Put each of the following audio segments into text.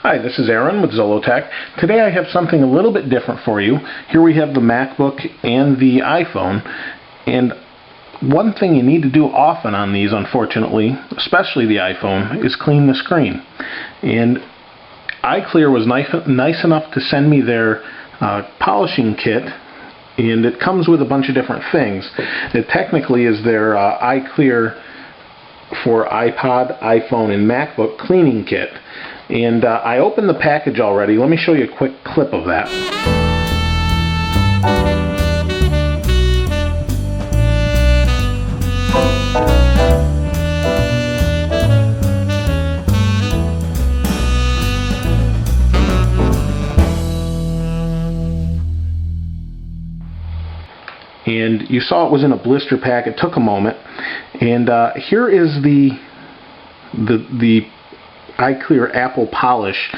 Hi, this is Aaron with Zollotech. Today I have something a little bit different for you. Here we have the MacBook and the iPhone, and one thing you need to do often on these, unfortunately, especially the iPhone, is clean the screen. And iClear was nice enough to send me their polishing kit, and it comes with a bunch of different things. It technically is their iClear for iPod, iPhone, and MacBook Cleaning Kit. And I opened the package already. Let me show you a quick clip of that. And you saw it was in a blister pack. It took a moment. And here is the iClear Apple Polish.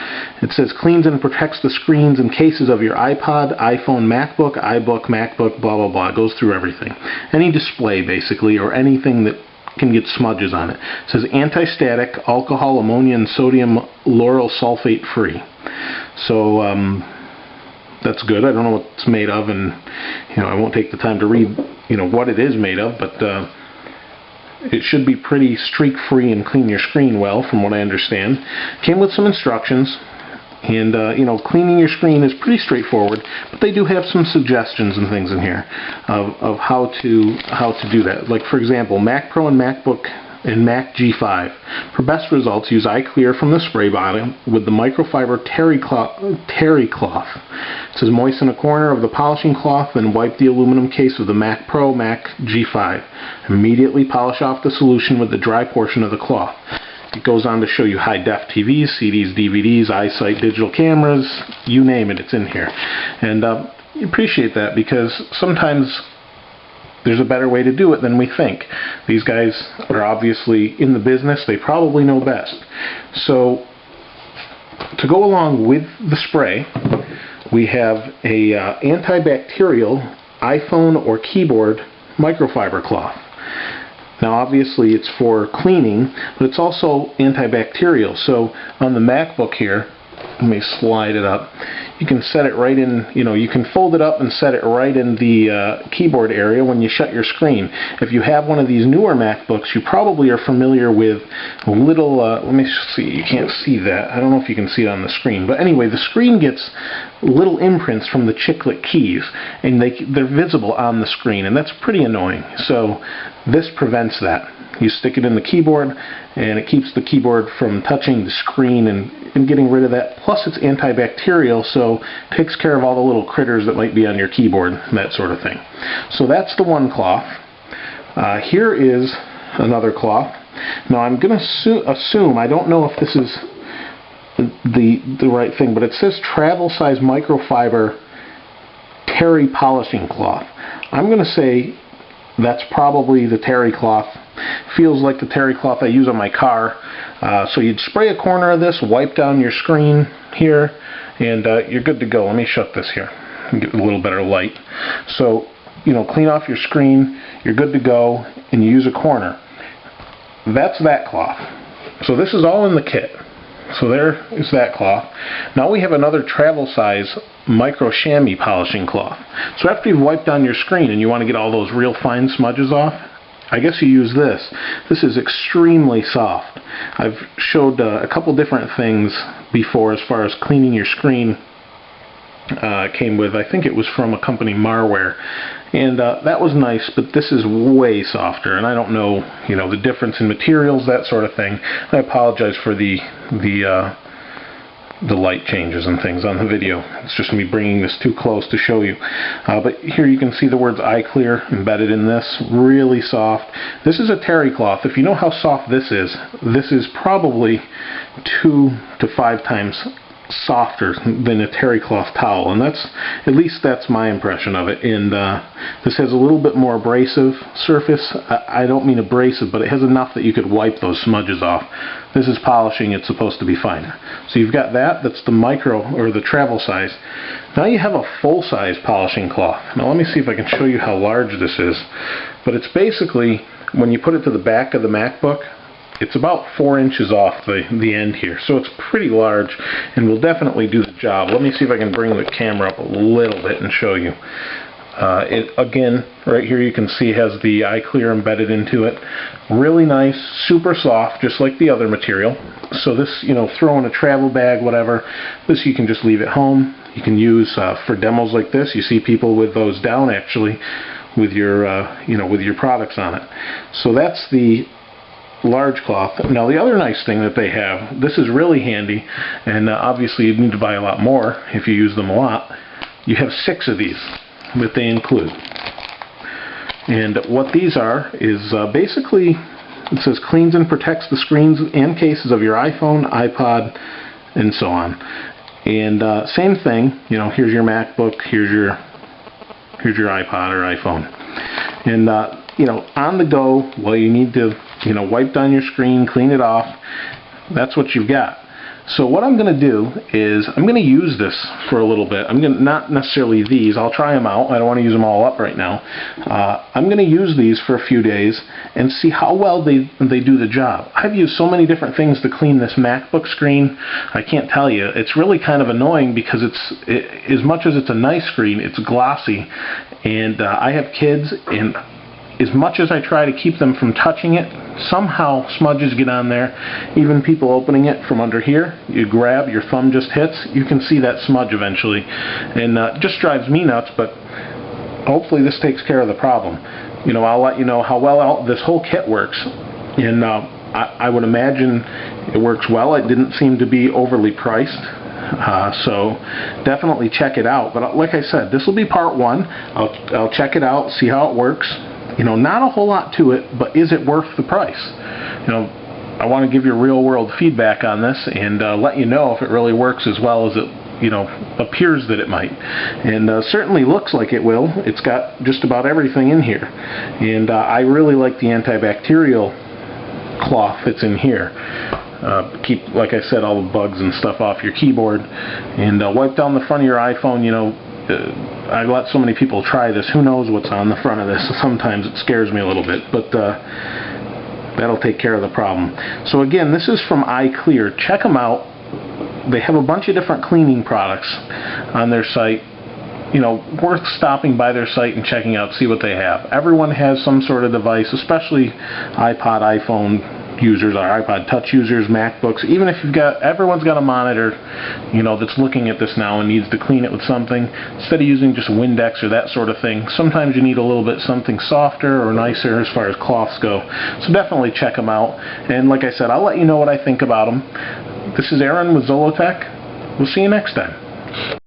It says cleans and protects the screens and cases of your iPod, iPhone, MacBook, iBook, MacBook, blah blah blah. It goes through everything. Any display basically, or anything that can get smudges on it. It says anti-static, alcohol, ammonia, and sodium lauryl sulfate free. So that's good. I don't know what it's made of, and I won't take the time to read what it is made of, but it should be pretty streak-free and clean your screen well, from what I understand. Came with some instructions, and cleaning your screen is pretty straightforward, but they do have some suggestions and things in here of how to do that. Like, for example, Mac Pro and MacBook and Mac G5. For best results, use iClear from the spray bottle with the microfiber terry cloth. It says moisten a corner of the polishing cloth, then wipe the aluminum case of the Mac Pro, Mac G5. Immediately polish off the solution with the dry portion of the cloth. It goes on to show you high-def TVs, CDs, DVDs, iSight digital cameras, you name it, it's in here. And you appreciate that, because sometimes there's a better way to do it than we think. These guys are obviously in the business. They probably know best. So, to go along with the spray, we have a antibacterial iPhone or keyboard microfiber cloth. Now, obviously, it's for cleaning, but it's also antibacterial. So, on the MacBook here, let me slide it up. You can set it right in, you can fold it up and set it right in the keyboard area when you shut your screen. If you have one of these newer MacBooks, you probably are familiar with little, let me see, you can't see that. I don't know if you can see it on the screen. But anyway, the screen gets little imprints from the chiclet keys, and they're visible on the screen, and that's pretty annoying. So this prevents that. You stick it in the keyboard, and it keeps the keyboard from touching the screen and getting rid of that. Plus, it's antibacterial, so it takes care of all the little critters that might be on your keyboard, that sort of thing. So that's the one cloth. Here is another cloth. Now, I'm going to assume, I don't know if this is the right thing, but it says travel size microfiber terry polishing cloth. I'm going to say that's probably the terry cloth. Feels like the terry cloth I use on my car. So you'd spray a corner of this, wipe down your screen here, and you're good to go. Let me shut this here and get a little better light. So, clean off your screen, you're good to go, and you use a corner. That's that cloth. So this is all in the kit. So there is that cloth. Now we have another travel size micro chamois polishing cloth. So after you've wiped down your screen and you want to get all those real fine smudges off, I guess you use this. This is extremely soft. I've showed a couple different things before as far as cleaning your screen. Came with, I think it was from a company, Marware, and that was nice, but this is way softer, and I don't know, the difference in materials, that sort of thing. I apologize for the light changes and things on the video. It's just me bringing this too close to show you. But here you can see the words iClear embedded in this. Really soft. This is a terry cloth. If you know how soft this is probably 2 to 5 times softer than a terry cloth towel, and at least that's my impression of it. And this has a little bit more abrasive surface. I don't mean abrasive, but it has enough that you could wipe those smudges off. This is polishing, it's supposed to be finer. So you've got that's the micro or the travel size. Now you have a full-size polishing cloth. Now let me see if I can show you how large this is. But it's basically, when you put it to the back of the MacBook, it's about 4 inches off the end here, so it's pretty large and will definitely do the job. Let me see if I can bring the camera up a little bit and show you. Again, right here you can see has the iClear embedded into it. Really nice, super soft, just like the other material. So this, throw in a travel bag, whatever. This you can just leave at home. You can use for demos like this. You see people with those down actually, with your with your products on it. So that's the large cloth. Now the other nice thing that they have, this is really handy, and obviously you'd need to buy a lot more if you use them a lot. You have 6 of these that they include. And what these are is basically, it says cleans and protects the screens and cases of your iPhone, iPod, and so on. And same thing, here's your MacBook, here's your iPod or iPhone. And on the go, well, you need to wipe down your screen, clean it off. That's what you've got. So what I'm going to do is I'm going to use this for a little bit. I'm going to, not necessarily these. I'll try them out. I don't want to use them all up right now. I'm going to use these for a few days and see how well they do the job. I've used so many different things to clean this MacBook screen. I can't tell you. It's really kind of annoying because as much as it's a nice screen, it's glossy. And I have kids, and as much as I try to keep them from touching it, somehow smudges get on there. Even people opening it from under here, you grab, your thumb just hits, you can see that smudge eventually. And just drives me nuts, but hopefully this takes care of the problem. I'll let you know how well this whole kit works. And I would imagine it works well. It didn't seem to be overly priced. So definitely check it out. But like I said, this will be part 1. I'll check it out, see how it works. Not a whole lot to it, but is it worth the price? I want to give you real world feedback on this and let you know if it really works as well as it appears that it might. And certainly looks like it will. It's got just about everything in here. And I really like the antibacterial cloth that's in here. Keep, like I said, all the bugs and stuff off your keyboard. And wipe down the front of your iPhone. I let so many people try this. Who knows what's on the front of this? Sometimes it scares me a little bit, but that'll take care of the problem. So again, this is from iClear. Check them out. They have a bunch of different cleaning products on their site. Worth stopping by their site and checking out, see what they have. Everyone has some sort of device, especially iPod, iPhone users, or iPod Touch users, MacBooks. Even if everyone's got a monitor, that's looking at this now and needs to clean it with something. Instead of using just Windex or that sort of thing, sometimes you need a little bit something softer or nicer as far as cloths go. So definitely check them out. And like I said, I'll let you know what I think about them. This is Aaron with Zollotech. We'll see you next time.